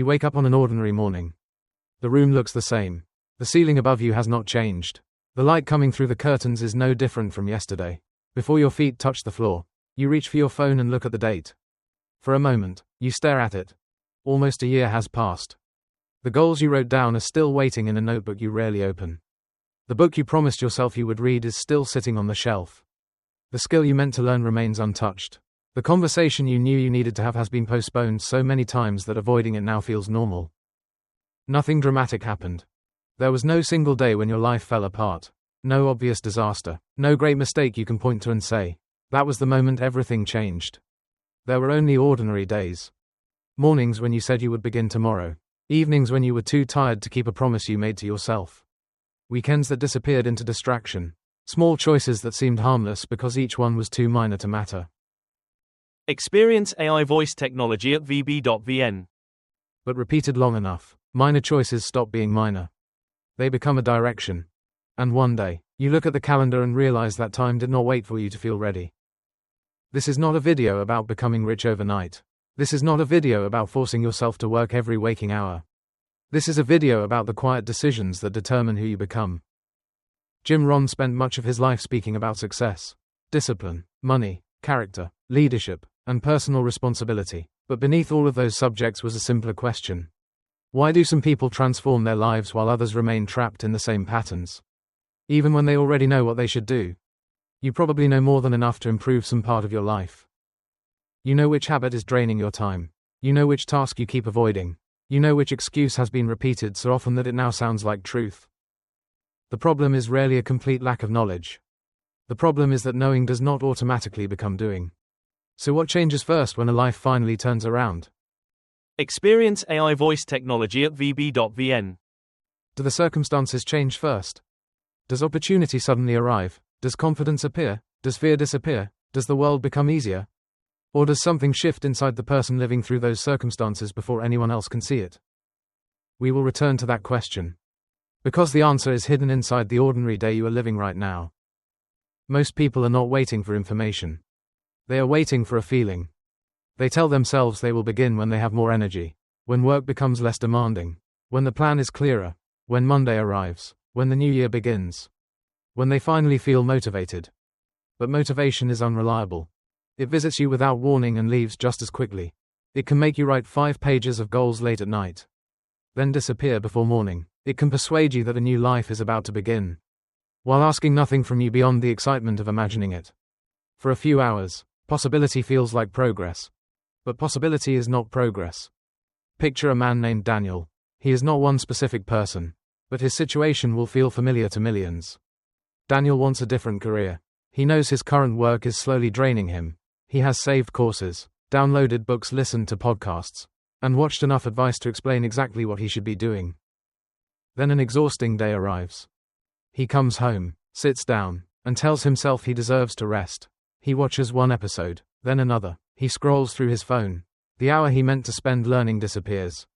You wake up on an ordinary morning. The room looks the same. The ceiling above you has not changed. The light coming through the curtains is no different from yesterday. Before your feet touch the floor, you reach for your phone and look at the date. For a moment, you stare at it. Almost a year has passed. The goals you wrote down are still waiting in a notebook you rarely open. The book you promised yourself you would read is still sitting on the shelf. The skill you meant to learn remains untouched. The conversation you knew you needed to have has been postponed so many times that avoiding it now feels normal. Nothing dramatic happened. There was no single day when your life fell apart. No obvious disaster. No great mistake you can point to and say, that was the moment everything changed. There were only ordinary days. Mornings when you said you would begin tomorrow. Evenings when you were too tired to keep a promise you made to yourself. Weekends that disappeared into distraction. Small choices that seemed harmless because each one was too minor to matter. Experience AI voice technology at vb.vn. But repeated long enough, minor choices stop being minor. They become a direction. And one day, you look at the calendar and realize that time did not wait for you to feel ready. This is not a video about becoming rich overnight. This is not a video about forcing yourself to work every waking hour. This is a video about the quiet decisions that determine who you become. Jim Rohn spent much of his life speaking about success, discipline, money, character, leadership, and personal responsibility. But beneath all of those subjects was a simpler question. Why do some people transform their lives while others remain trapped in the same patterns? Even when they already know what they should do. You probably know more than enough to improve some part of your life. You know which habit is draining your time. You know which task you keep avoiding. You know which excuse has been repeated so often that it now sounds like truth. The problem is rarely a complete lack of knowledge. The problem is that knowing does not automatically become doing. So what changes first when a life finally turns around? Experience AI voice technology at vb.vn. Do the circumstances change first? Does opportunity suddenly arrive? Does confidence appear? Does fear disappear? Does the world become easier? Or does something shift inside the person living through those circumstances before anyone else can see it? We will return to that question. Because the answer is hidden inside the ordinary day you are living right now. Most people are not waiting for information. They are waiting for a feeling. They tell themselves they will begin when they have more energy, when work becomes less demanding, when the plan is clearer, when Monday arrives, when the new year begins, when they finally feel motivated. But motivation is unreliable. It visits you without warning and leaves just as quickly. It can make you write 5 pages of goals late at night, then disappear before morning. It can persuade you that a new life is about to begin, while asking nothing from you beyond the excitement of imagining it. For a few hours, possibility feels like progress. But possibility is not progress. Picture a man named Daniel. He is not one specific person, but his situation will feel familiar to millions. Daniel wants a different career. He knows his current work is slowly draining him. He has saved courses, downloaded books, listened to podcasts, and watched enough advice to explain exactly what he should be doing. Then an exhausting day arrives. He comes home, sits down, and tells himself he deserves to rest. He watches one episode, then another. He scrolls through his phone. The hour he meant to spend learning disappears.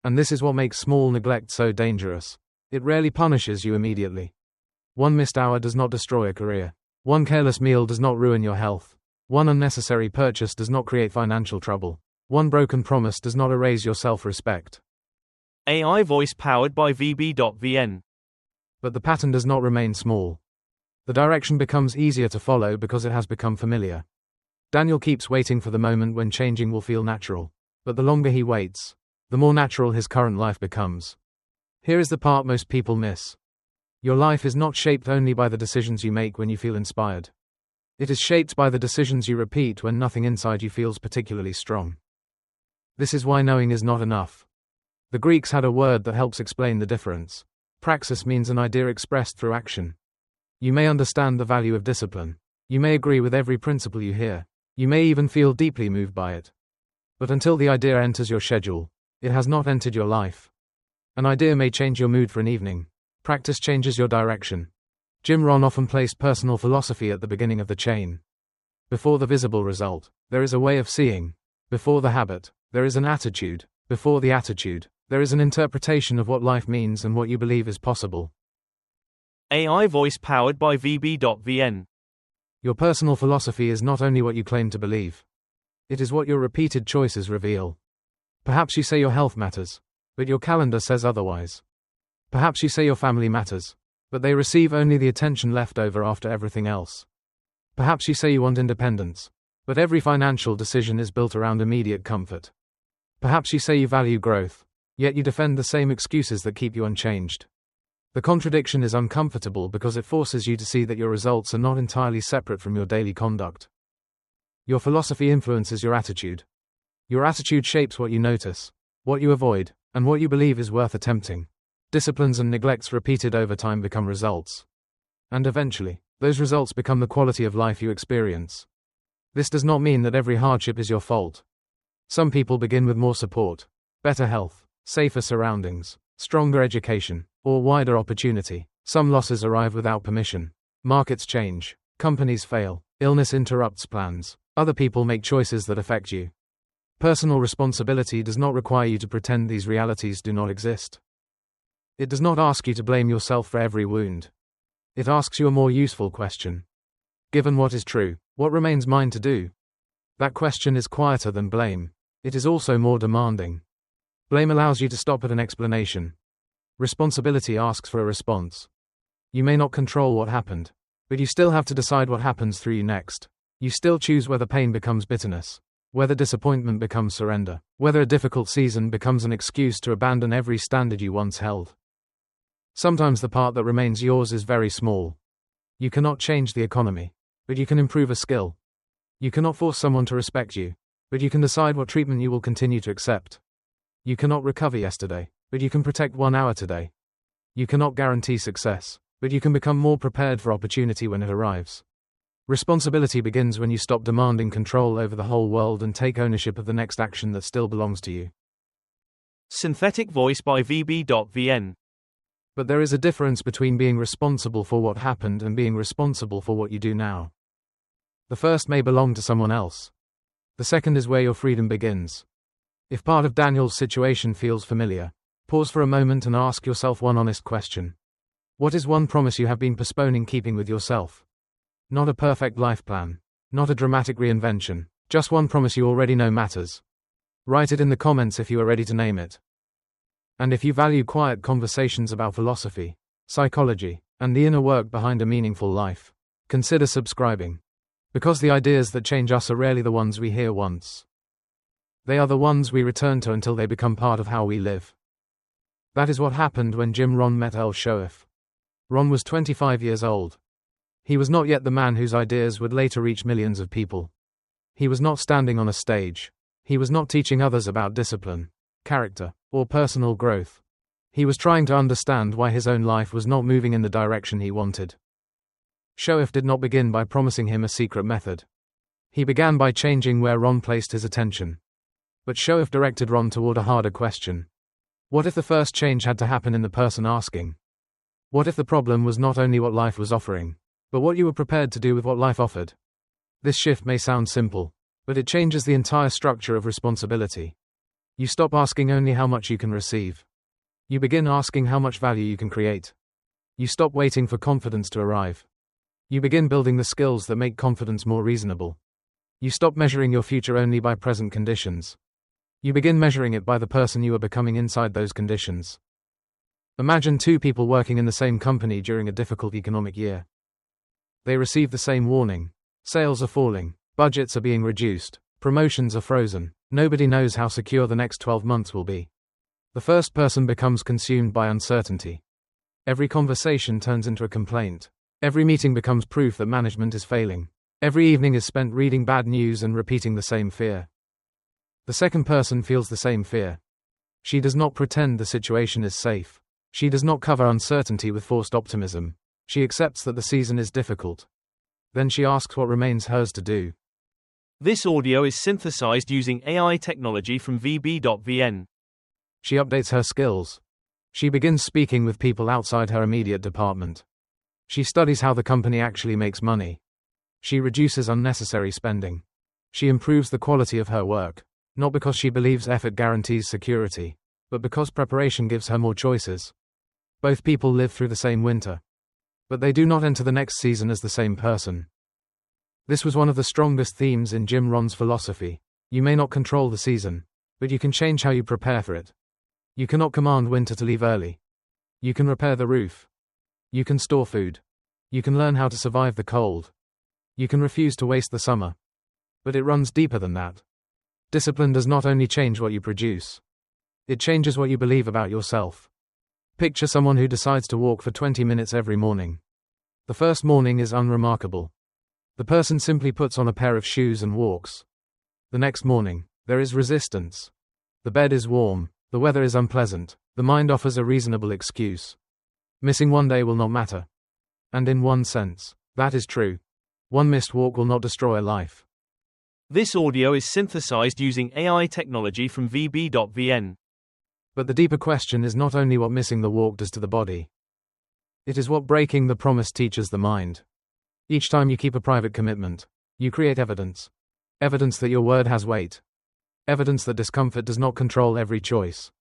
And this is what makes small neglect so dangerous. It rarely punishes you immediately. One missed hour does not destroy a career. One careless meal does not ruin your health. One unnecessary purchase does not create financial trouble. One broken promise does not erase your self-respect. AI voice powered by vb.vn. But the pattern does not remain small. The direction becomes easier to follow because it has become familiar. Daniel keeps waiting for the moment when changing will feel natural. But the longer he waits, the more natural his current life becomes. Here is the part most people miss. Your life is not shaped only by the decisions you make when you feel inspired. It is shaped by the decisions you repeat when nothing inside you feels particularly strong. This is why knowing is not enough. The Greeks had a word that helps explain the difference. Praxis means an idea expressed through action. You may understand the value of discipline. You may agree with every principle you hear. You may even feel deeply moved by it. But until the idea enters your schedule, it has not entered your life. An idea may change your mood for an evening. Practice changes your direction. Jim Rohn often placed personal philosophy at the beginning of the chain. Before the visible result, there is a way of seeing. Before the habit, there is an attitude. Before the attitude, there is an interpretation of what life means and what you believe is possible. AI voice powered by vb.vn. Your personal philosophy is not only what you claim to believe. It is what your repeated choices reveal. Perhaps you say your health matters, but your calendar says otherwise. Perhaps you say your family matters, but they receive only the attention left over after everything else. Perhaps you say you want independence, but every financial decision is built around immediate comfort. Perhaps you say you value growth, yet you defend the same excuses that keep you unchanged. The contradiction is uncomfortable because it forces you to see that your results are not entirely separate from your daily conduct. Your philosophy influences your attitude. Your attitude shapes what you notice, what you avoid, and what you believe is worth attempting. Disciplines and neglects repeated over time become results. And eventually, those results become the quality of life you experience. This does not mean that every hardship is your fault. Some people begin with more support, better health, safer surroundings, stronger education, or wider opportunity. Some losses arrive without permission. Markets change, companies fail, illness interrupts plans. Other people make choices that affect you. Personal responsibility does not require you to pretend these realities do not exist. It does not ask you to blame yourself for every wound. It asks you a more useful question. Given what is true, what remains mine to do? That question is quieter than blame. It is also more demanding. Blame allows you to stop at an explanation. Responsibility asks for a response. You may not control what happened, but you still have to decide what happens through you next. You still choose whether pain becomes bitterness, whether disappointment becomes surrender, whether a difficult season becomes an excuse to abandon every standard you once held. Sometimes the part that remains yours is very small. You cannot change the economy, but you can improve a skill. You cannot force someone to respect you, but you can decide what treatment you will continue to accept. You cannot recover yesterday, but you can protect 1 hour today. You cannot guarantee success, but you can become more prepared for opportunity when it arrives. Responsibility begins when you stop demanding control over the whole world and take ownership of the next action that still belongs to you. Synthetic voice by VB.VN. But there is a difference between being responsible for what happened and being responsible for what you do now. The first may belong to someone else. The second is where your freedom begins. If part of Daniel's situation feels familiar, pause for a moment and ask yourself one honest question. What is one promise you have been postponing keeping with yourself? Not a perfect life plan, not a dramatic reinvention, just one promise you already know matters. Write it in the comments if you are ready to name it. And if you value quiet conversations about philosophy, psychology, and the inner work behind a meaningful life, consider subscribing. Because the ideas that change us are rarely the ones we hear once. They are the ones we return to until they become part of how we live. That is what happened when Jim Rohn met Earl Shoaff. Ron was 25 years old. He was not yet the man whose ideas would later reach millions of people. He was not standing on a stage. He was not teaching others about discipline, character, or personal growth. He was trying to understand why his own life was not moving in the direction he wanted. Shoaff did not begin by promising him a secret method. He began by changing where Ron placed his attention. But Shoaff directed Ron toward a harder question. What if the first change had to happen in the person asking? What if the problem was not only what life was offering, but what you were prepared to do with what life offered? This shift may sound simple, but it changes the entire structure of responsibility. You stop asking only how much you can receive. You begin asking how much value you can create. You stop waiting for confidence to arrive. You begin building the skills that make confidence more reasonable. You stop measuring your future only by present conditions. You begin measuring it by the person you are becoming inside those conditions. Imagine two people working in the same company during a difficult economic year. They receive the same warning. Sales are falling, budgets are being reduced, promotions are frozen, nobody knows how secure the next 12 months will be. The first person becomes consumed by uncertainty. Every conversation turns into a complaint. Every meeting becomes proof that management is failing. Every evening is spent reading bad news and repeating the same fear. The second person feels the same fear. She does not pretend the situation is safe. She does not cover uncertainty with forced optimism. She accepts that the season is difficult. Then she asks what remains hers to do. This audio is synthesized using AI technology from VB.VN. She updates her skills. She begins speaking with people outside her immediate department. She studies how the company actually makes money. She reduces unnecessary spending. She improves the quality of her work, not because she believes effort guarantees security, but because preparation gives her more choices. Both people live through the same winter, but they do not enter the next season as the same person. This was one of the strongest themes in Jim Rohn's philosophy. You may not control the season, but But you can change how you prepare for it. You cannot command winter to leave early. You can repair the roof. You can store food. You can learn how to survive the cold. You can refuse to waste the summer. But it runs deeper than that. Discipline does not only change what you produce. It changes what you believe about yourself. Picture someone who decides to walk for 20 minutes every morning. The first morning is unremarkable. The person simply puts on a pair of shoes and walks. The next morning, there is resistance. The bed is warm, the weather is unpleasant, the mind offers a reasonable excuse. Missing one day will not matter. And in one sense, that is true. One missed walk will not destroy a life. This audio is synthesized using AI technology from VB.VN. But the deeper question is not only what missing the walk does to the body. It is what breaking the promise teaches the mind. Each time you keep a private commitment, you create evidence. Evidence that your word has weight. Evidence that discomfort does not control every choice.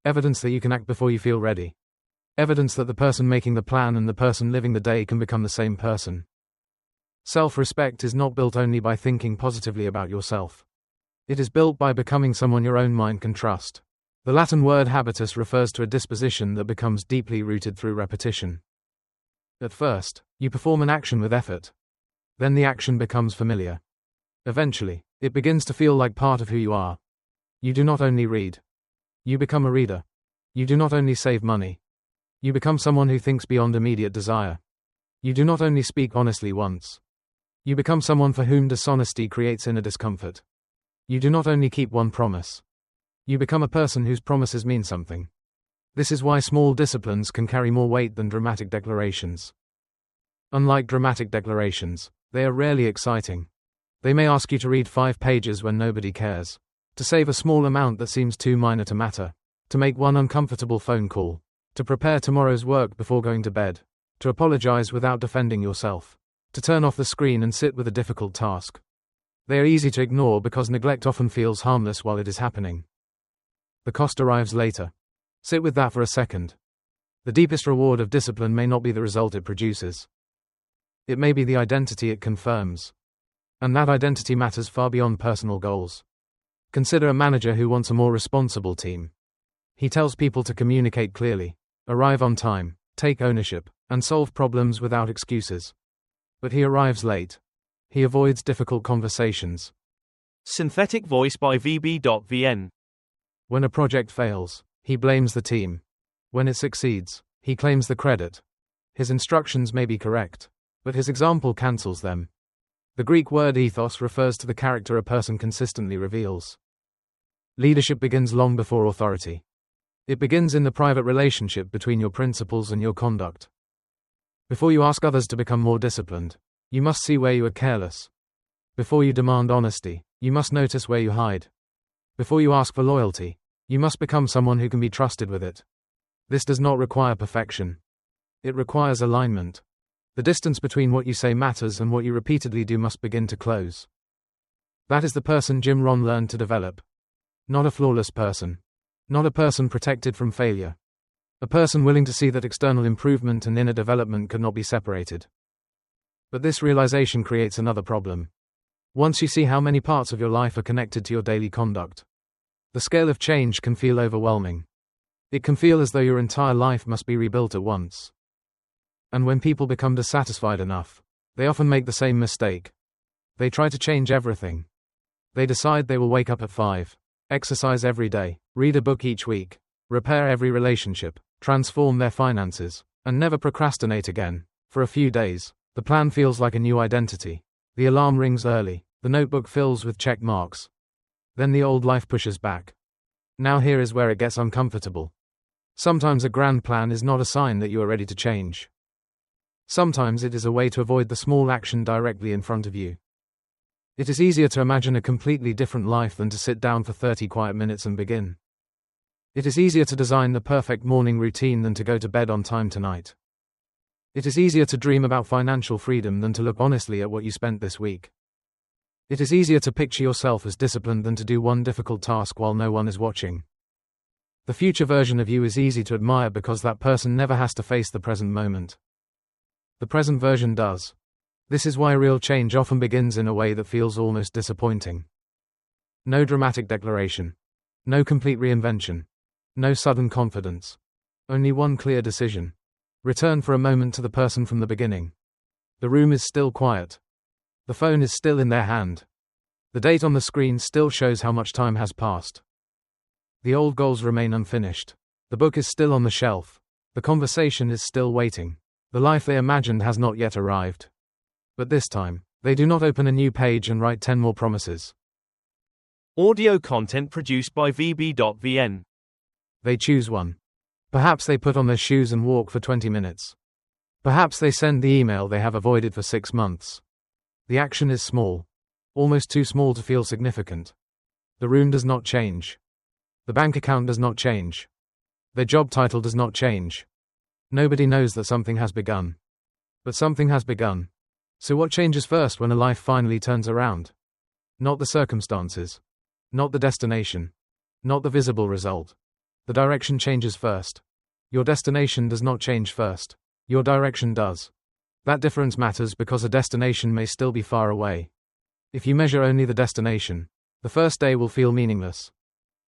Evidence that you can act before you feel ready. Evidence that the person making the plan and the person living the day can become the same person. Self-respect is not built only by thinking positively about yourself. It is built by becoming someone your own mind can trust. The Latin word habitus refers to a disposition that becomes deeply rooted through repetition. At first, you perform an action with effort. Then the action becomes familiar. Eventually, it begins to feel like part of who you are. You do not only read. You become a reader. You do not only save money. You become someone who thinks beyond immediate desire. You do not only speak honestly once. You become someone for whom dishonesty creates inner discomfort. You do not only keep one promise. You become a person whose promises mean something. This is why small disciplines can carry more weight than dramatic declarations. Unlike dramatic declarations, they are rarely exciting. They may ask you to read 5 pages when nobody cares, to save a small amount that seems too minor to matter, to make one uncomfortable phone call, to prepare tomorrow's work before going to bed, to apologize without defending yourself, to turn off the screen and sit with a difficult task. They are easy to ignore because neglect often feels harmless while it is happening. The cost arrives later. Sit with that for a second. The deepest reward of discipline may not be the result it produces. It may be the identity it confirms. And that identity matters far beyond personal goals. Consider a manager who wants a more responsible team. He tells people to communicate clearly, arrive on time, take ownership, and solve problems without excuses. But he arrives late. He avoids difficult conversations. Synthetic voice by VB.VN. When a project fails, he blames the team. When it succeeds, he claims the credit. His instructions may be correct, but his example cancels them. The Greek word ethos refers to the character a person consistently reveals. Leadership begins long before authority. It begins in the private relationship between your principles and your conduct. Before you ask others to become more disciplined, you must see where you are careless. Before you demand honesty, you must notice where you hide. Before you ask for loyalty, you must become someone who can be trusted with it. This does not require perfection. It requires alignment. The distance between what you say matters and what you repeatedly do must begin to close. That is the person Jim Rohn learned to develop. Not a flawless person. Not a person protected from failure. A person willing to see that external improvement and inner development could not be separated. But this realization creates another problem. Once you see how many parts of your life are connected to your daily conduct, the scale of change can feel overwhelming. It can feel as though your entire life must be rebuilt at once. And when people become dissatisfied enough, they often make the same mistake. They try to change everything. They decide they will wake up at 5, exercise every day, read a book each week, repair every relationship, transform their finances, and never procrastinate again. For a few days, the plan feels like a new identity. The alarm rings early, the notebook fills with check marks. Then the old life pushes back. Now here is where it gets uncomfortable. Sometimes a grand plan is not a sign that you are ready to change. Sometimes it is a way to avoid the small action directly in front of you. It is easier to imagine a completely different life than to sit down for 30 quiet minutes and begin. It is easier to design the perfect morning routine than to go to bed on time tonight. It is easier to dream about financial freedom than to look honestly at what you spent this week. It is easier to picture yourself as disciplined than to do one difficult task while no one is watching. The future version of you is easy to admire because that person never has to face the present moment. The present version does. This is why real change often begins in a way that feels almost disappointing. No dramatic declaration. No complete reinvention. No sudden confidence. Only one clear decision. Return for a moment to the person from the beginning. The room is still quiet. The phone is still in their hand. The date on the screen still shows how much time has passed. The old goals remain unfinished. The book is still on the shelf. The conversation is still waiting. The life they imagined has not yet arrived. But this time, they do not open a new page and write 10 more promises. Audio content produced by VB.VN. They choose one. Perhaps they put on their shoes and walk for 20 minutes. Perhaps they send the email they have avoided for 6 months. The action is small. Almost too small to feel significant. The room does not change. The bank account does not change. Their job title does not change. Nobody knows that something has begun. But something has begun. So what changes first when a life finally turns around? Not the circumstances. Not the destination. Not the visible result. The direction changes first. Your destination does not change first. Your direction does. That difference matters because a destination may still be far away. If you measure only the destination, the first day will feel meaningless.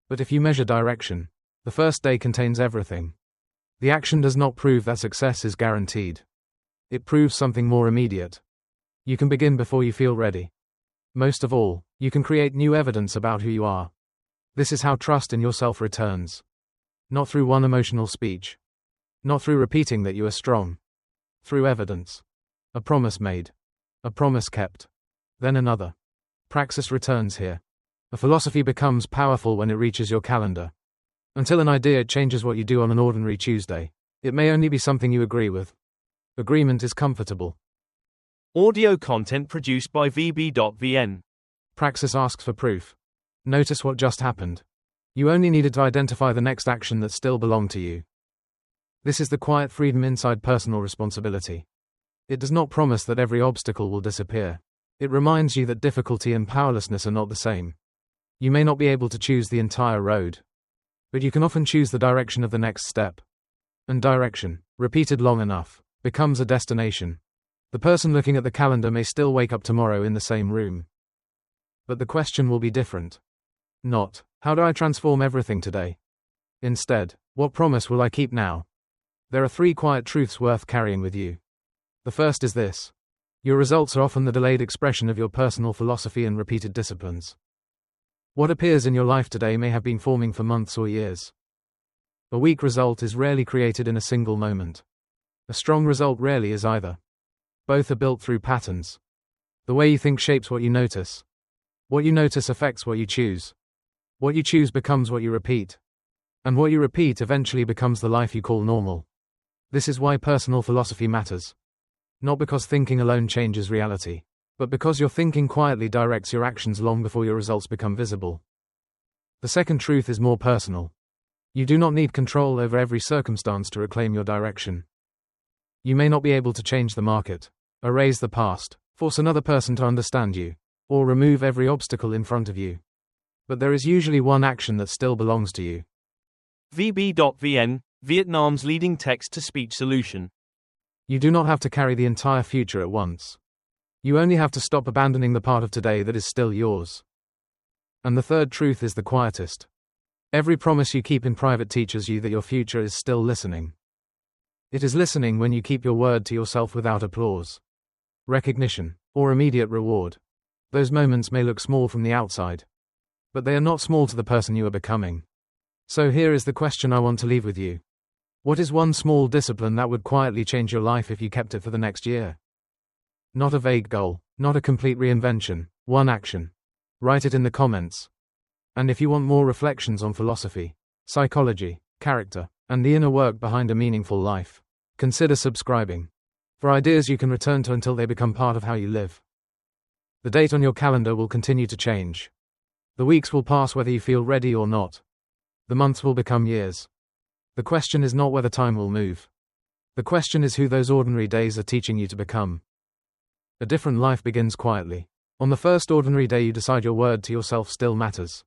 But if you measure direction, the first day contains everything. The action does not prove that success is guaranteed. It proves something more immediate. You can begin before you feel ready. Most of all, you can create new evidence about who you are. This is how trust in yourself returns. Not through one emotional speech. Not through repeating that you are strong. Through evidence. A promise made. A promise kept. Then another. Praxis returns here. A philosophy becomes powerful when it reaches your calendar. Until an idea changes what you do on an ordinary Tuesday, it may only be something you agree with. Agreement is comfortable. Audio content produced by VB.VN. Praxis asks for proof. Notice what just happened. You only needed to identify the next action that still belonged to you. This is the quiet freedom inside personal responsibility. It does not promise that every obstacle will disappear. It reminds you that difficulty and powerlessness are not the same. You may not be able to choose the entire road, but you can often choose the direction of the next step. And direction, repeated long enough, becomes a destination. The person looking at the calendar may still wake up tomorrow in the same room. But the question will be different. Not, how do I transform everything today? Instead, what promise will I keep now? There are 3 quiet truths worth carrying with you. The first is this. Your results are often the delayed expression of your personal philosophy and repeated disciplines. What appears in your life today may have been forming for months or years. A weak result is rarely created in a single moment. A strong result rarely is either. Both are built through patterns. The way you think shapes what you notice. What you notice affects what you choose. What you choose becomes what you repeat. And what you repeat eventually becomes the life you call normal. This is why personal philosophy matters. Not because thinking alone changes reality, but because your thinking quietly directs your actions long before your results become visible. The second truth is more personal. You do not need control over every circumstance to reclaim your direction. You may not be able to change the market, erase the past, force another person to understand you, or remove every obstacle in front of you. But there is usually one action that still belongs to you. VB.VN, Vietnam's leading text-to-speech solution. You do not have to carry the entire future at once. You only have to stop abandoning the part of today that is still yours. And the third truth is the quietest. Every promise you keep in private teaches you that your future is still listening. It is listening when you keep your word to yourself without applause, recognition, or immediate reward. Those moments may look small from the outside, but they are not small to the person you are becoming. So here is the question I want to leave with you. What is one small discipline that would quietly change your life if you kept it for the next year? Not a vague goal, not a complete reinvention, one action. Write it in the comments. And if you want more reflections on philosophy, psychology, character, and the inner work behind a meaningful life, consider subscribing. For ideas you can return to until they become part of how you live. The date on your calendar will continue to change. The weeks will pass whether you feel ready or not. The months will become years. The question is not whether time will move. The question is who those ordinary days are teaching you to become. A different life begins quietly. On the first ordinary day you decide your word to yourself still matters.